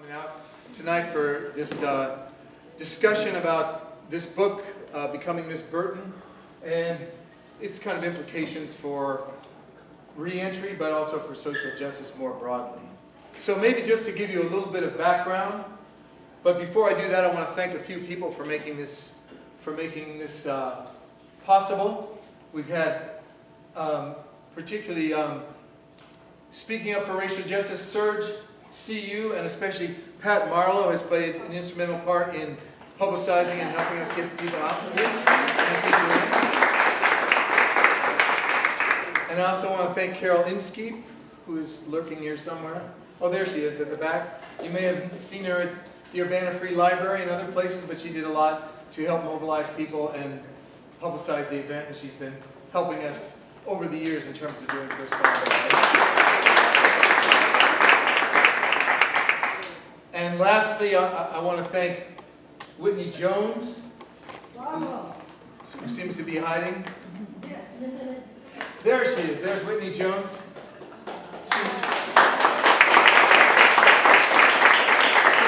coming out tonight for this discussion about this book, Becoming Miss Burton, and its kind of implications for re-entry, but also for social justice more broadly. So maybe just to give you a little bit of background, but before I do that, I want to thank a few people for making this possible. We've had particularly Speaking Up for Racial Justice, Serge, CU, and especially Pat Marlowe has played an instrumental part in publicizing and helping us get people out from this. And I also want to thank Carol Inskeep, who is lurking here somewhere. Oh, there she is at the back. You may have seen her at the Urbana Free Library and other places, but she did a lot to help mobilize people and publicize the event, and she's been helping us over the years in terms of doing first follow-up. And lastly, I want to thank Whitney Jones, who seems to be hiding. There she is. There's Whitney Jones. She's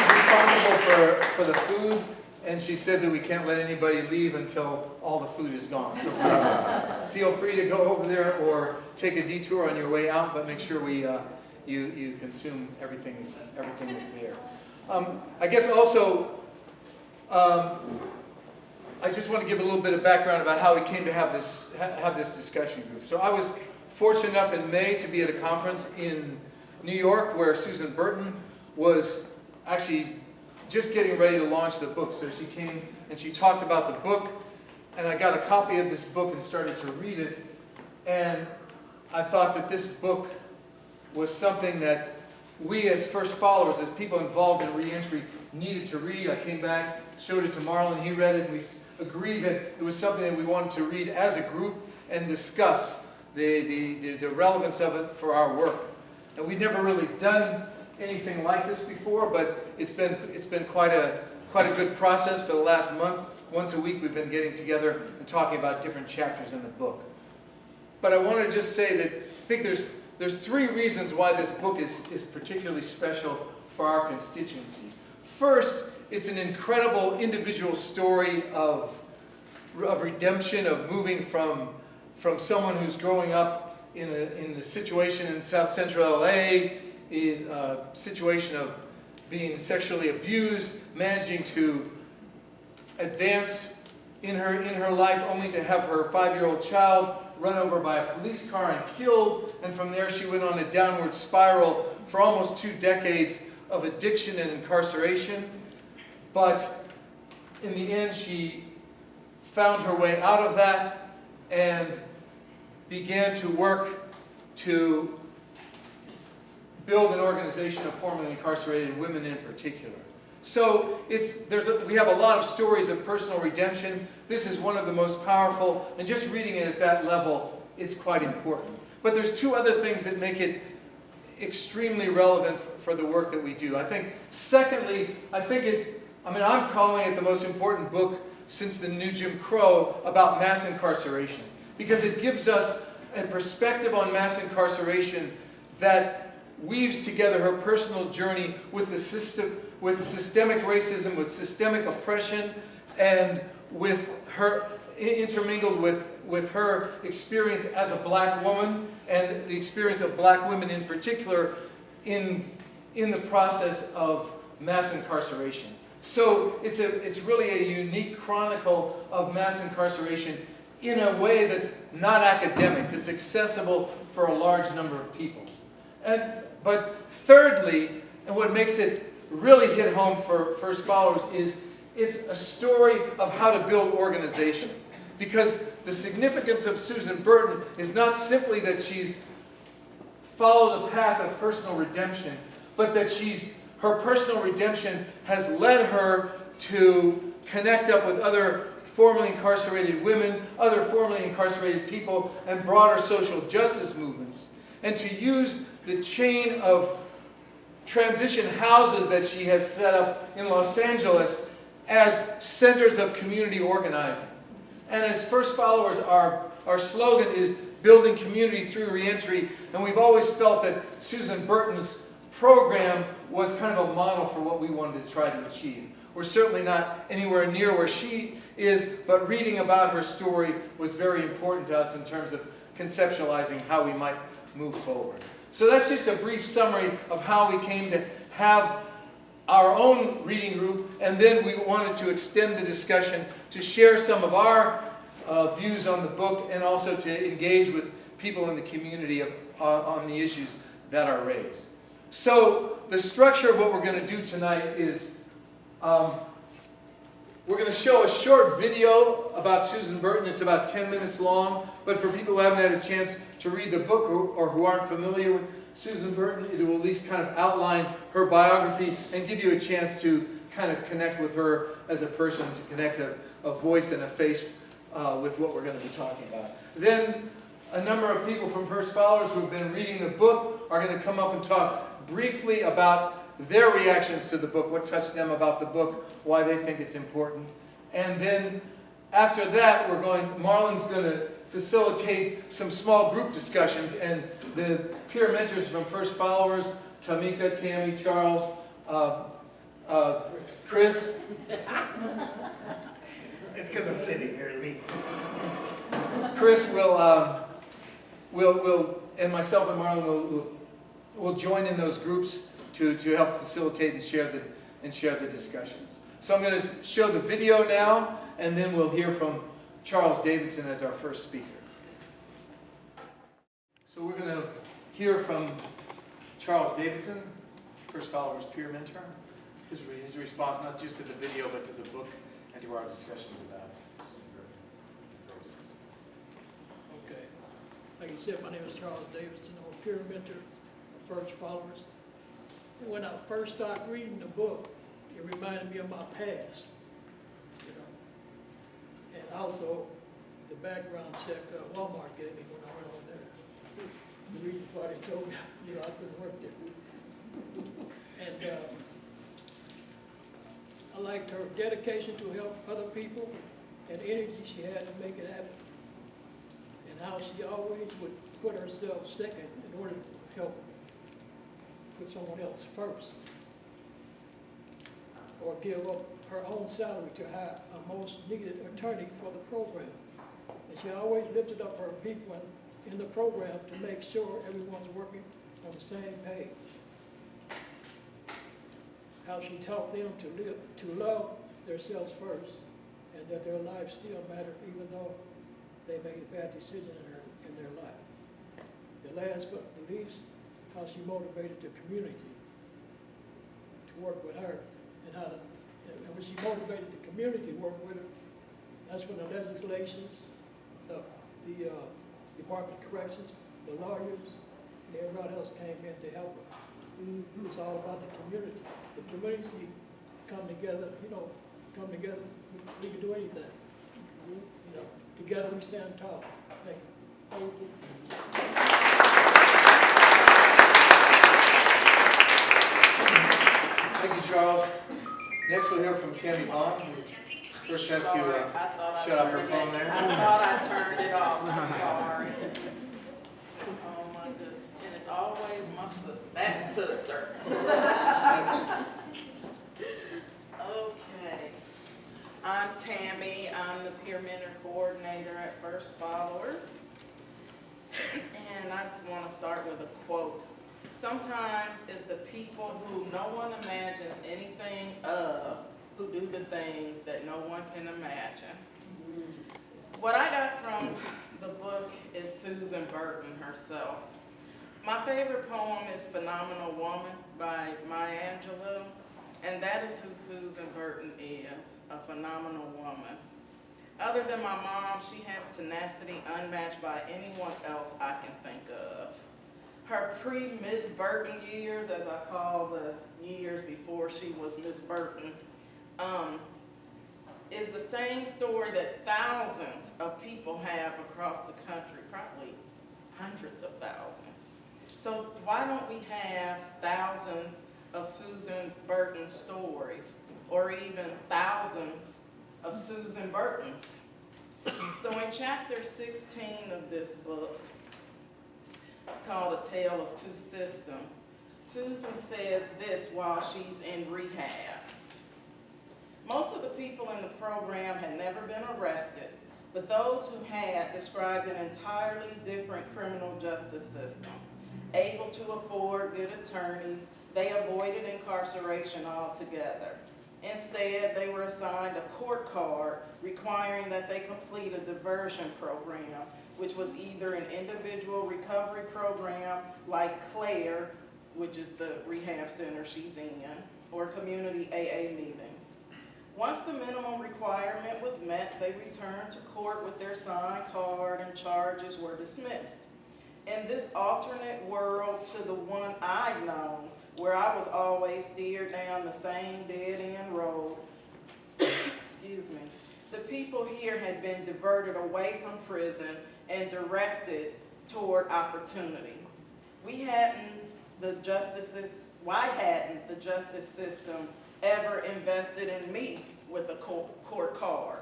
responsible for the food, and she said that we can't let anybody leave until all the food is gone. So please feel free to go over there or take a detour on your way out, but make sure you consume everything that's there. I guess also, I just want to give a little bit of background about how we came to have this discussion group. So I was fortunate enough in May to be at a conference in New York where Susan Burton was actually just getting ready to launch the book. So she came and she talked about the book, and I got a copy of this book and started to read it, and I thought that this book was something that we as first followers, as people involved in re-entry, needed to read. I came back, showed it to Marlon, he read it, and we agreed that it was something that we wanted to read as a group and discuss the relevance of it for our work. And we'd never really done anything like this before, but it's been quite a good process for the last month. Once a week we've been getting together and talking about different chapters in the book. But I want to just say that I think there's three reasons why this book is particularly special for our constituency. First, it's an incredible individual story of redemption, of moving from someone who's growing up in a situation in South Central LA, in a situation of being sexually abused, managing to advance in her life only to have her 5-year-old child run over by a police car and killed, and from there she went on a downward spiral for almost 2 decades of addiction and incarceration. But in the end she found her way out of that and began to work to build an organization of formerly incarcerated women in particular. So we have a lot of stories of personal redemption. This is one of the most powerful, and just reading it at that level is quite important. But there's 2 other things that make it extremely relevant for the work that we do. I think, secondly, I'm calling it the most important book since the new Jim Crow about mass incarceration, because it gives us a perspective on mass incarceration that weaves together her personal journey with the system, with systemic racism, with systemic oppression, and with her intermingled with her experience as a black woman and the experience of black women in particular in the process of mass incarceration. So it's really a unique chronicle of mass incarceration in a way that's not academic, that's accessible for a large number of people. But thirdly, and what makes it really hit home for first followers is it's a story of how to build organization. Because the significance of Susan Burton is not simply that she's followed a path of personal redemption, but that her personal redemption has led her to connect up with other formerly incarcerated women, other formerly incarcerated people, and broader social justice movements. And to use the chain of transition houses that she has set up in Los Angeles as centers of community organizing. And as first followers, our slogan is building community through reentry, and we've always felt that Susan Burton's program was kind of a model for what we wanted to try to achieve. We're certainly not anywhere near where she is, but reading about her story was very important to us in terms of conceptualizing how we might move forward. So that's just a brief summary of how we came to have our own reading group, and then we wanted to extend the discussion to share some of our views on the book and also to engage with people in the community on the issues that are raised. So the structure of what we're going to do tonight is we're going to show a short video about Susan Burton. It's about 10 minutes long, but for people who haven't had a chance to read the book or who aren't familiar with Susan Burton, it will at least kind of outline her biography and give you a chance to kind of connect with her as a person, to connect a voice and a face with what we're going to be talking about. Then a number of people from First Followers who have been reading the book are going to come up and talk briefly about their reactions to the book, what touched them about the book, why they think it's important. And then after that, Marlon's going to facilitate some small group discussions, and the peer mentors from First Followers, Tamika, Tammy, Charles, Chris. It's because I'm sitting here to me. Chris will, and myself and Marlon will join in those groups to help facilitate and share the discussions. So I'm going to show the video now, and then we'll hear from Charles Davidson as our first speaker. So we're going to hear from Charles Davidson, First Followers peer mentor, his response not just to the video but to the book and to our discussions about it. Okay. Like you said, my name is Charles Davidson. I'm a peer mentor of First Followers. When I first started reading the book, it reminded me of my past, you know. And also the background check Walmart gave me when I went over there. The reason why they told me, you know, I couldn't work that week. And I liked her dedication to help other people and energy she had to make it happen. And how she always would put herself second in order to help put someone else first. Or give up her own salary to hire a most needed attorney for the program. And she always lifted up her people in the program to make sure everyone's working on the same page. How she taught them to love themselves first, and that their lives still matter even though they made a bad decision in their life. The last but not least, how she motivated the community to work with her, and when she motivated the community to work with her, that's when the legislations, the Department of Corrections, the lawyers, and everybody else came in to help her. It's all about the community. The community come together, we can do anything. You know, together we stand tall. Thank you. Thank you, Charles. Next we'll hear from Tammy Bond, who first has to shut off her phone there. I thought I turned it off. I'm sorry. Oh my goodness. And it's always my sister. That sister. Okay. I'm Tammy. I'm the peer mentor coordinator at First Followers. And I want to start with a quote. Sometimes it's the people who no one imagines anything of who do the things that no one can imagine. What I got from the book is Susan Burton herself. My favorite poem is Phenomenal Woman by Maya Angelou, and that is who Susan Burton is, a phenomenal woman. Other than my mom, she has tenacity unmatched by anyone else I can think of. Her pre-Miss Burton years, as I call the years before she was Miss Burton, is the same story that thousands of people have across the country, probably hundreds of thousands. So why don't we have thousands of Susan Burton stories, or even thousands of Susan Burtons? So in chapter 16 of this book, it's called A Tale of Two Systems. Susan says this while she's in rehab. Most of the people in the program had never been arrested, but those who had described an entirely different criminal justice system. Able to afford good attorneys, they avoided incarceration altogether. Instead, they were assigned a court card requiring that they complete a diversion program, which was either an individual recovery program like Claire, which is the rehab center she's in, or community AA meetings. Once the minimum requirement was met, they returned to court with their signed card and charges were dismissed. In this alternate world to the one I've known, where I was always steered down the same dead-end road, excuse me, the people here had been diverted away from prison and directed toward opportunity. Why hadn't the justice system ever invested in me with a court card?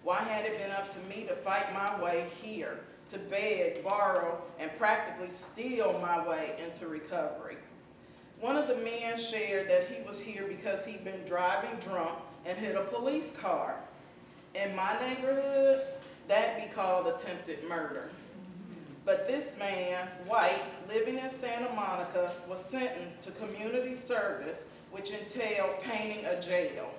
Why had it been up to me to fight my way here, to beg, borrow, and practically steal my way into recovery? One of the men shared that he was here because he'd been driving drunk and hit a police car. In my neighborhood, that'd be called attempted murder. But this man, white, living in Santa Monica, was sentenced to community service, which entailed painting a jail.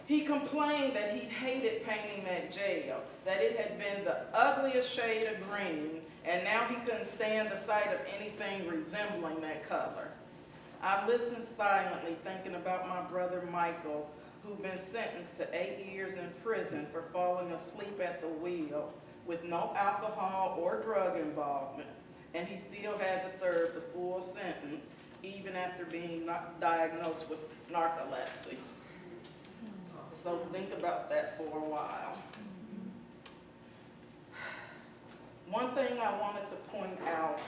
He complained that he hated painting that jail, that it had been the ugliest shade of green, and now he couldn't stand the sight of anything resembling that color. I listened silently, thinking about my brother Michael, who'd been sentenced to 8 years in prison for falling asleep at the wheel with no alcohol or drug involvement, and he still had to serve the full sentence even after being diagnosed with narcolepsy. So think about that for a while. One thing I wanted to point out,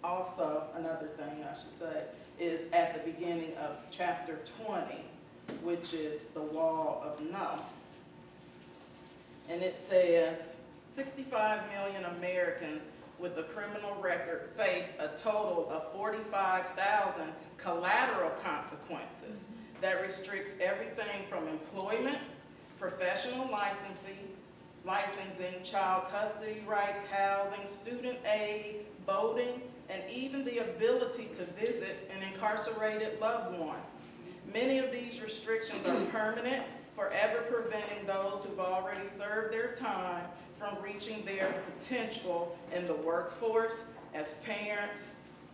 also another thing I should say, is at the beginning of chapter 20, which is the wall of no. And it says, 65 million Americans with a criminal record face a total of 45,000 collateral consequences that restricts everything from employment, professional licensing, child custody rights, housing, student aid, voting, and even the ability to visit an incarcerated loved one. Many of these restrictions are permanent, forever preventing those who've already served their time from reaching their potential in the workforce, as parents,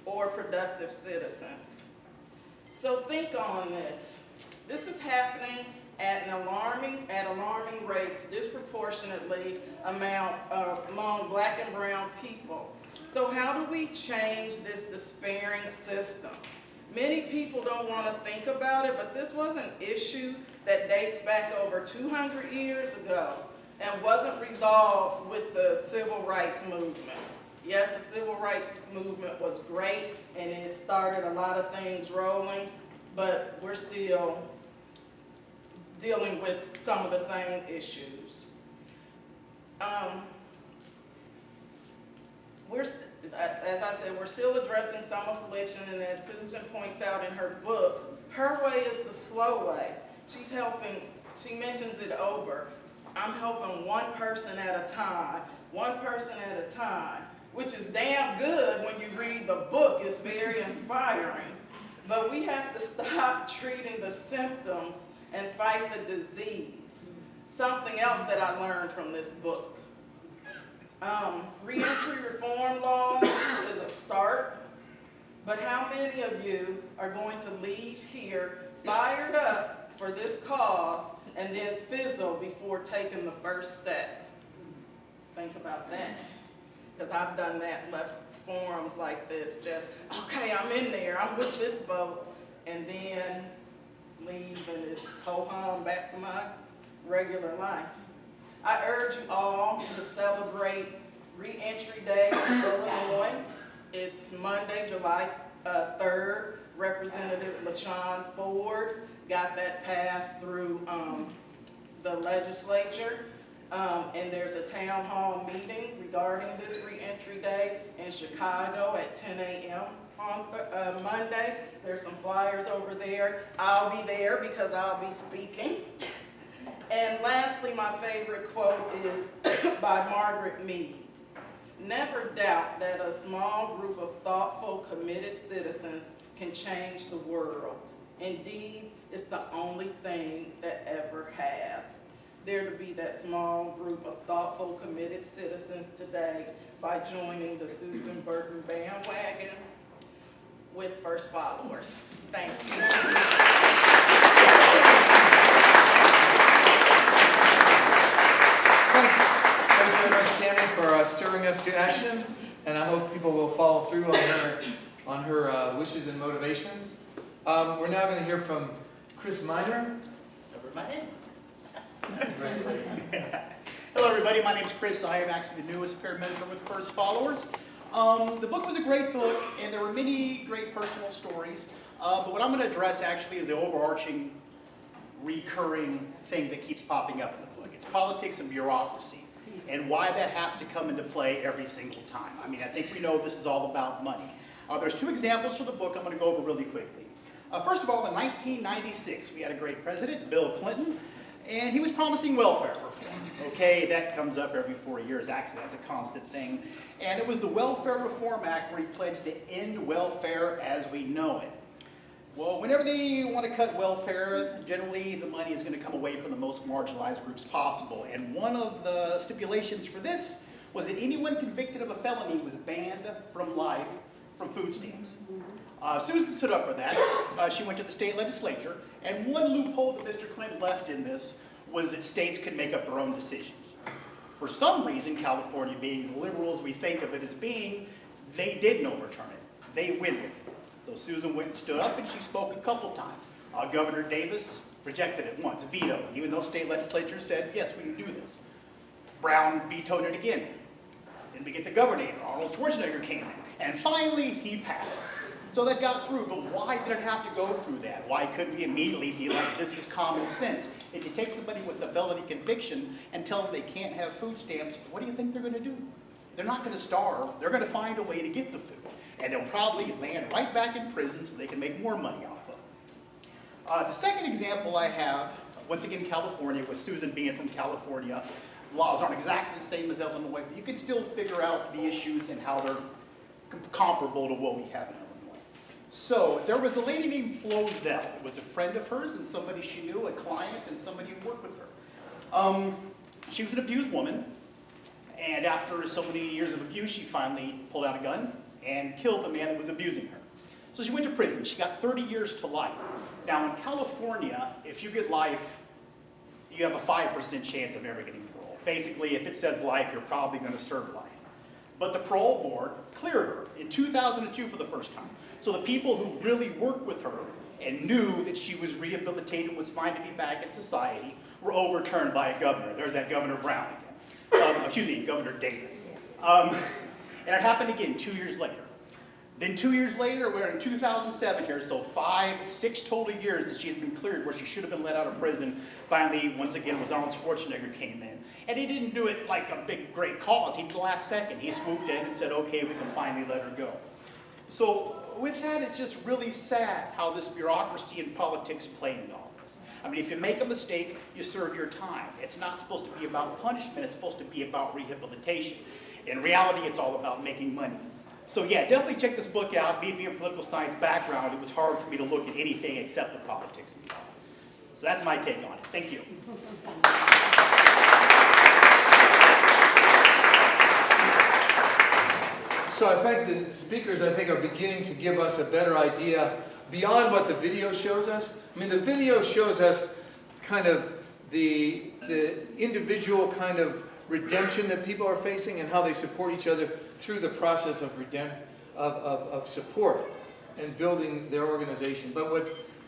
or productive citizens. So think on this. This is happening at alarming rates, disproportionately among Black and brown people. So how do we change this despairing system? Many people don't want to think about it, but this was an issue that dates back over 200 years ago and wasn't resolved with the civil rights movement. Yes, the civil rights movement was great and it started a lot of things rolling, but we're still dealing with some of the same issues. As I said, we're still addressing some affliction, and as Susan points out in her book, her way is the slow way. She's helping, she mentions it over. I'm helping one person at a time, which is damn good when you read the book. It's very inspiring. But we have to stop treating the symptoms and fight the disease. Something else that I learned from this book. Reentry reform laws is a start, but how many of you are going to leave here fired up for this cause and then fizzle before taking the first step? Think about that, because I've done that, left forums like this, just, okay, I'm in there, I'm with this boat, and then leave and it's ho-hum back to my regular life. I urge you all to celebrate Reentry Day in Illinois. It's Monday, July 3rd. Representative LaShawn Ford got that passed through the legislature. And there's a town hall meeting regarding this reentry day in Chicago at 10 a.m. on Monday. There's some flyers over there. I'll be there because I'll be speaking. And lastly, my favorite quote is by Margaret Mead. Never doubt that a small group of thoughtful, committed citizens can change the world. Indeed, it's the only thing that ever has. There to be that small group of thoughtful, committed citizens today by joining the Susan Burton bandwagon with first followers. Thank you. Thanks very much, Tammy, for stirring us to action, and I hope people will follow through on her wishes and motivations. We're now going to hear from Chris Miner. Hello everybody, my name's Chris. I am actually the newest paramedic with First Followers. The book was a great book and there were many great personal stories, but what I'm going to address actually is the overarching, recurring thing that keeps popping up in the book. It's politics and bureaucracy and why that has to come into play every single time. I mean, I think we know this is all about money. There's two examples from the book I'm going to go over really quickly. First of all, in 1996, we had a great president, Bill Clinton, and he was promising welfare reform. Okay, that comes up every 4 years, actually, that's a constant thing. And it was the Welfare Reform Act where he pledged to end welfare as we know it. Well, whenever they want to cut welfare, generally the money is going to come away from the most marginalized groups possible. And one of the stipulations for this was that anyone convicted of a felony was banned from life from food stamps. Susan stood up for that. She went to the state legislature, and one loophole that Mr. Clinton left in this was that states could make up their own decisions. For some reason, California being as liberal as we think of it as being, they didn't overturn it. They went with it. So Susan went and stood up, and she spoke a couple times. Governor Davis rejected it once, vetoed, even though state legislature said, yes, we can do this. Brown vetoed it again. Then we get the governor, Arnold Schwarzenegger came in, and finally he passed. So that got through, but why did it have to go through that? Why couldn't we immediately be like, this is common sense? If you take somebody with a felony conviction and tell them they can't have food stamps, what do you think they're going to do? They're not going to starve. They're going to find a way to get the food. And they'll probably land right back in prison so they can make more money off of it. The second example I have, once again California, with Susan being from California, laws aren't exactly the same as Illinois, but you can still figure out the issues and how they're comparable to what we have in Illinois. So there was a lady named Flo Zell. It was a friend of hers and somebody she knew, a client and somebody who worked with her. She was an abused woman, and after so many years of abuse, she finally pulled out a gun and killed the man that was abusing her. So she went to prison. She got 30 years to life. Now in California, if you get life, you have a 5% chance of ever getting parole. Basically, if it says life, you're probably going to serve life. But the parole board cleared her in 2002 for the first time. So the people who really worked with her and knew that she was rehabilitated and was fine to be back in society were overturned by a governor. There's that Governor Brown again. Governor Davis. And it happened again 2 years later. Then 2 years later, we're in 2007 here, so 6 total years that she's been cleared where she should have been let out of prison. Finally, once again, was Arnold Schwarzenegger came in. And he didn't do it like a big, great cause. He did the last second. He swooped in and said, okay, we can finally let her go. So with that, it's just really sad how this bureaucracy and politics play into all this. I mean, if you make a mistake, you serve your time. It's not supposed to be about punishment. It's supposed to be about rehabilitation. In reality, it's all about making money. So yeah, definitely check this book out. Being a political science background, it was hard for me to look at anything except the politics of it. So that's my take on it. Thank you. So I think the speakers, are beginning to give us a better idea beyond what the video shows us. I mean, the video shows us kind of the individual kind of redemption that people are facing and how they support each other through the process of support and building their organization. But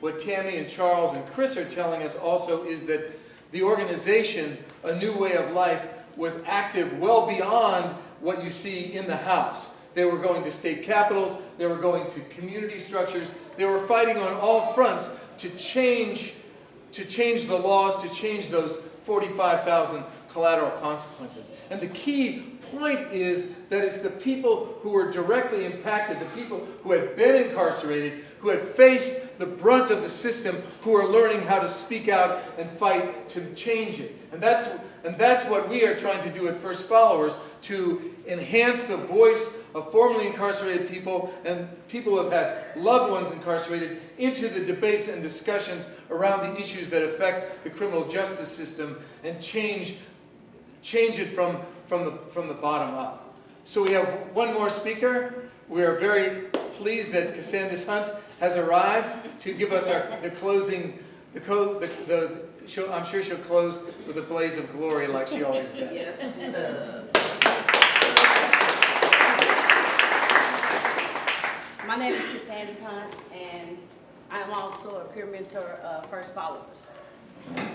what Tammy and Charles and Chris are telling us also is that the organization, A New Way of Life, was active well beyond what you see in the House. They were going to state capitals, they were going to community structures, they were fighting on all fronts to change the laws, to change those 45,000 collateral consequences. And the key point is that it's the people who were directly impacted, the people who had been incarcerated, who had faced the brunt of the system, who are learning how to speak out and fight to change it. And that's what we are trying to do at First Followers, to enhance the voice of formerly incarcerated people and people who have had loved ones incarcerated into the debates and discussions around the issues that affect the criminal justice system, and change it from the bottom up. So we have one more speaker. We are very pleased that Cassandra Hunt has arrived to give us the closing. I'm sure she'll close with a blaze of glory like she always does. Yes, she does. My name is Cassandra Hunt, and I'm also a peer mentor of First Followers.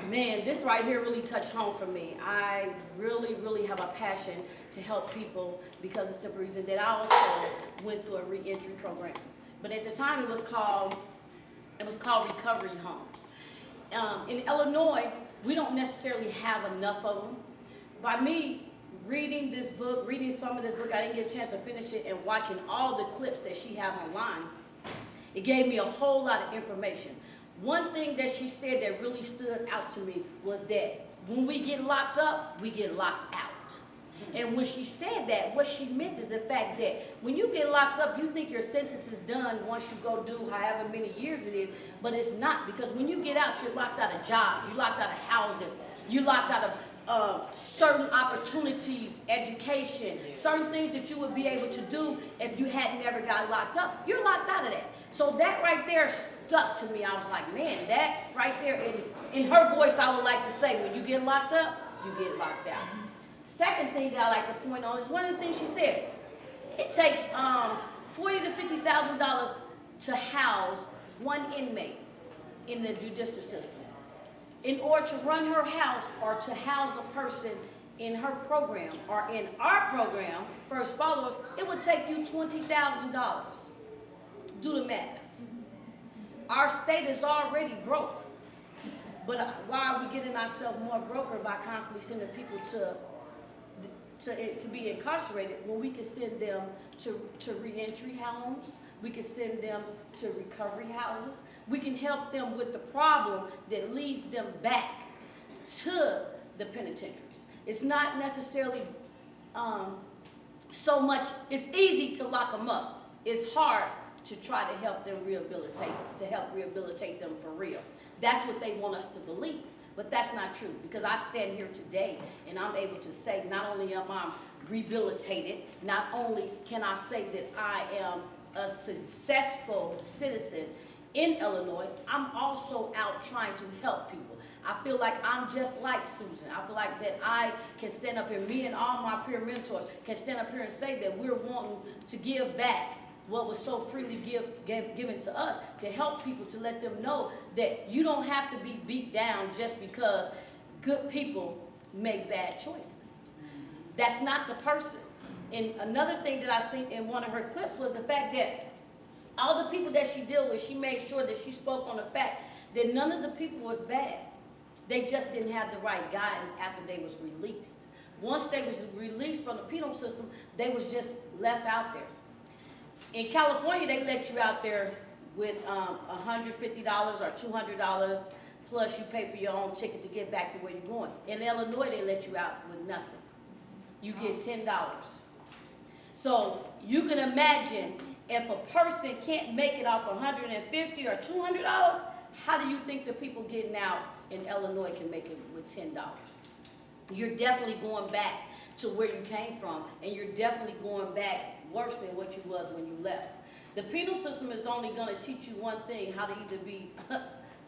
Man, this right here really touched home for me. I really have a passion to help people because of the simple reason that I also went through a reentry program. But at the time it was called recovery homes. In Illinois, we don't necessarily have enough of them. By me reading some of this book, I didn't get a chance to finish it, and watching all the clips that she have online, it gave me a whole lot of information. One thing that she said that really stood out to me was that when we get locked up, we get locked out. And when she said that, what she meant is the fact that when you get locked up, you think your sentence is done once you go do however many years it is, but it's not, because when you get out, you're locked out of jobs, you're locked out of housing, you're locked out of certain opportunities, education, certain things that you would be able to do if you had never got locked up. You're locked out of that. So that right there stuck to me. I was like, man, that right there, in her voice, I would like to say, when you get locked up, you get locked out. Second thing that I like to point on is one of the things she said. It takes $40,000 to $50,000 to house one inmate in the judicial system. In order to run her house or to house a person in her program or in our program, First Followers, it would take you $20,000. Do the math. Our state is already broke. But why are we getting ourselves more broker by constantly sending people to be incarcerated when we could send them to reentry homes, we could send them to recovery houses, we can help them with the problem that leads them back to the penitentiaries. It's not necessarily so much, it's easy to lock them up. It's hard to try to help them rehabilitate them for real. That's what they want us to believe. But that's not true, because I stand here today and I'm able to say not only am I rehabilitated, not only can I say that I am a successful citizen in Illinois, I'm also out trying to help people. I feel like I'm just like Susan. I feel like that I can stand up here, me and all my peer mentors can stand up here and say that we're wanting to give back what was so freely given to us, to help people, to let them know that you don't have to be beat down just because good people make bad choices. That's not the person. And another thing that I seen in one of her clips was the fact that all the people that she dealt with, she made sure that she spoke on the fact that none of the people was bad. They just didn't have the right guidance after they was released. Once they was released from the penal system, they was just left out there. In California, they let you out there with $150 or $200, plus you pay for your own ticket to get back to where you're going. In Illinois, they let you out with nothing. You get $10. So you can imagine if a person can't make it off $150 or $200, how do you think the people getting out in Illinois can make it with $10? You're definitely going back to where you came from, and you're definitely going back worse than what you was when you left. The penal system is only going to teach you one thing: how to either be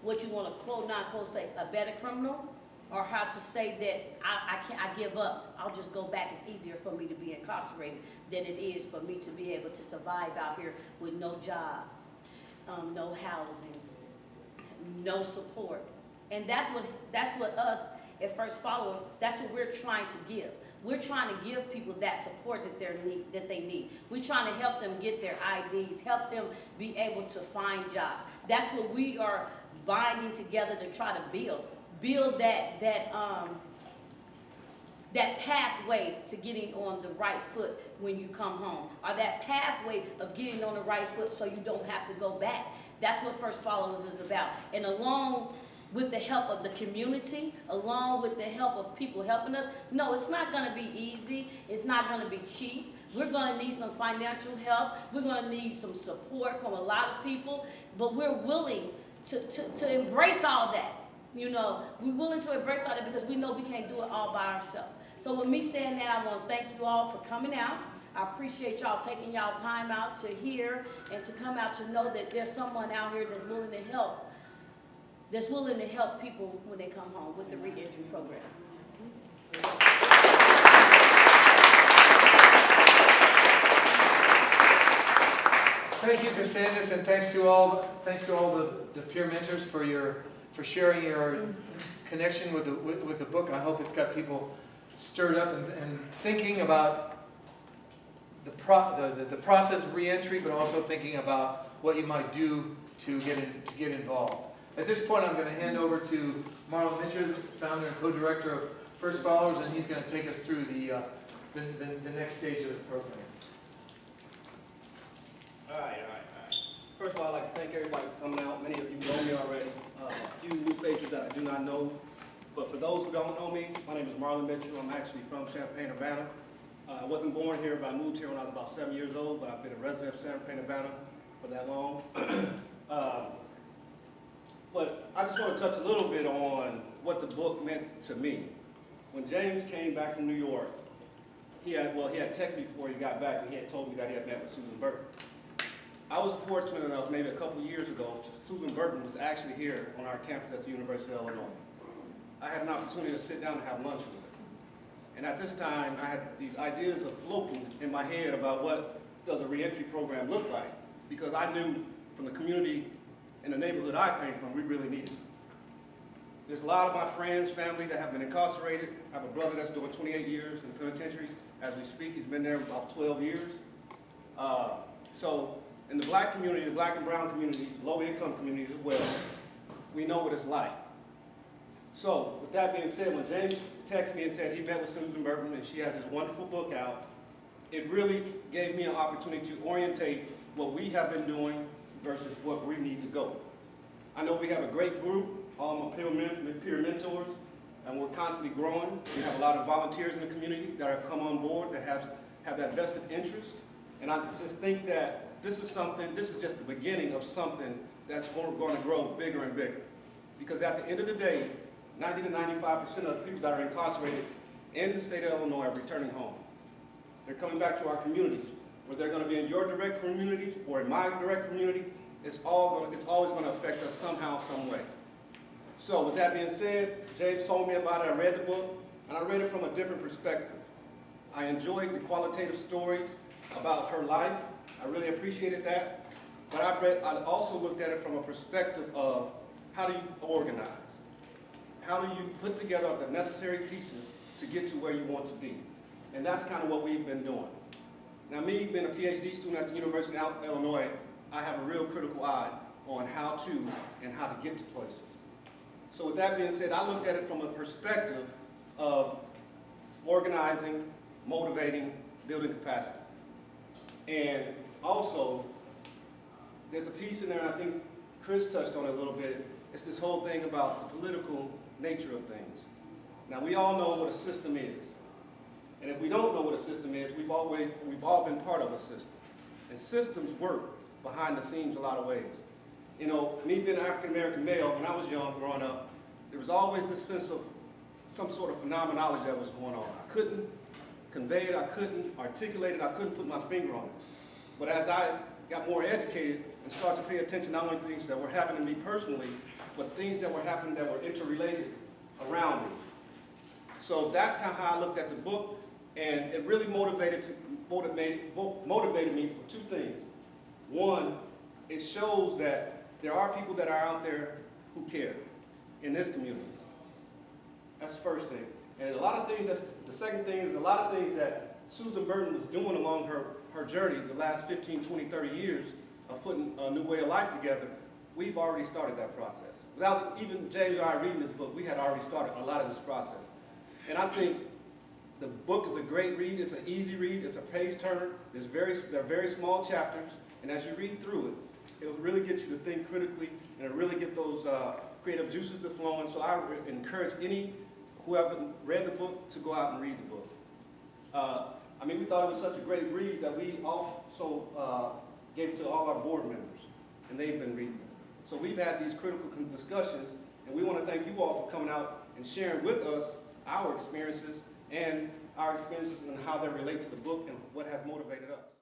what you want to quote, not quote, say a better criminal, or how to say that I give up. I'll just go back. It's easier for me to be incarcerated than it is for me to be able to survive out here with no job, no housing, no support. And that's what us at First Followers, that's what we're trying to give. We're trying to give people that support that they need. We're trying to help them get their IDs, help them be able to find jobs. That's what we are binding together to try to build that that pathway to getting on the right foot when you come home, or that pathway of getting on the right foot so you don't have to go back. That's what First Followers is about. And along with the help of the community, along with the help of people helping us, no, it's not going to be easy. It's not going to be cheap. We're going to need some financial help. We're going to need some support from a lot of people, but we're willing to embrace all that. You know, we're willing to embrace all that because we know we can't do it all by ourselves. So with me saying that, I want to thank you all for coming out. I appreciate y'all taking y'all time out to hear and to come out to know that there's someone out here that's willing to help people when they come home with the reentry program. Thank you, Cassandra, and thanks to all the peer mentors for sharing your connection with the book. I hope it's got people stirred up and thinking about the process of reentry, but also thinking about what you might do to get involved. At this point, I'm going to hand over to Marvin Mitchell, founder and co-director of First Followers, and he's going to take us through the next stage of the program. All right. First of all, I'd like to thank everybody for coming out. Many of you know me already. A few new faces that I do not know. But for those who don't know me, my name is Marvin Mitchell. I'm actually from Champaign-Urbana. I wasn't born here, but I moved here when I was about 7 years old, but I've been a resident of Champaign-Urbana for that long. But I just want to touch a little bit on what the book meant to me. When James came back from New York, he had texted me before he got back, and he had told me that he had met with Susan Burton. I was fortunate enough, maybe a couple of years ago, Susan Burton was actually here on our campus at the University of Illinois. I had an opportunity to sit down and have lunch with her. And at this time, I had these ideas of floating in my head about what does a reentry program look like, because I knew from the community in the neighborhood I came from, we really needed it. There's a lot of my friends, family that have been incarcerated. I have a brother that's doing 28 years in the penitentiary. As we speak, he's been there about 12 years. So in the black community, the black and brown communities, low-income communities as well, we know what it's like. So with that being said, when James texted me and said he met with Susan Burton and she has this wonderful book out, it really gave me an opportunity to orientate what we have been doing versus what we need to go. I know we have a great group, all my peer mentors, and we're constantly growing. We have a lot of volunteers in the community that have come on board that have that vested interest. And I just think that this is just the beginning of something that's going to grow bigger and bigger. Because at the end of the day, 90 to 95% of the people that are incarcerated in the state of Illinois are returning home. They're coming back to our communities. Whether they're going to be in your direct communities or in my direct community, it's always going to affect us somehow, some way. So with that being said, James told me about it, I read the book, and I read it from a different perspective. I enjoyed the qualitative stories about her life. I really appreciated that. But I also looked at it from a perspective of how do you organize? How do you put together the necessary pieces to get to where you want to be? And that's kind of what we've been doing. Now, me being a PhD student at the University of Illinois, I have a real critical eye on how to get to places. So with that being said, I looked at it from a perspective of organizing, motivating, building capacity. And also, there's a piece in there, and I think Chris touched on it a little bit. It's this whole thing about the political nature of things. Now, we all know what a system is. And if we don't know what a system is, we've all been part of a system. And systems work behind the scenes a lot of ways. You know, me being an African-American male, when I was young, growing up, there was always this sense of some sort of phenomenology that was going on. I couldn't convey it, I couldn't articulate it, I couldn't put my finger on it. But as I got more educated and started to pay attention not only to things that were happening to me personally, but things that were happening that were interrelated around me. So that's kind of how I looked at the book, and it really motivated me for two things. One, it shows that there are people that are out there who care in this community. That's the first thing. And a lot of things, the second thing is a lot of things that Susan Burton was doing along her journey the last 15, 20, 30 years of putting a new way of life together, we've already started that process. Without even James or I reading this book, we had already started a lot of this process. And I think The book is a great read. It's an easy read. It's a page turner. They're very small chapters, and as you read through it, it'll really get you to think critically, and it'll really get those creative juices to flowing. So I would encourage any who haven't read the book to go out and read the book. I mean, we thought it was such a great read that we also gave it to all our board members, and they've been reading it. So we've had these critical discussions, and we want to thank you all for coming out and sharing with us our experiences and how they relate to the book and what has motivated us.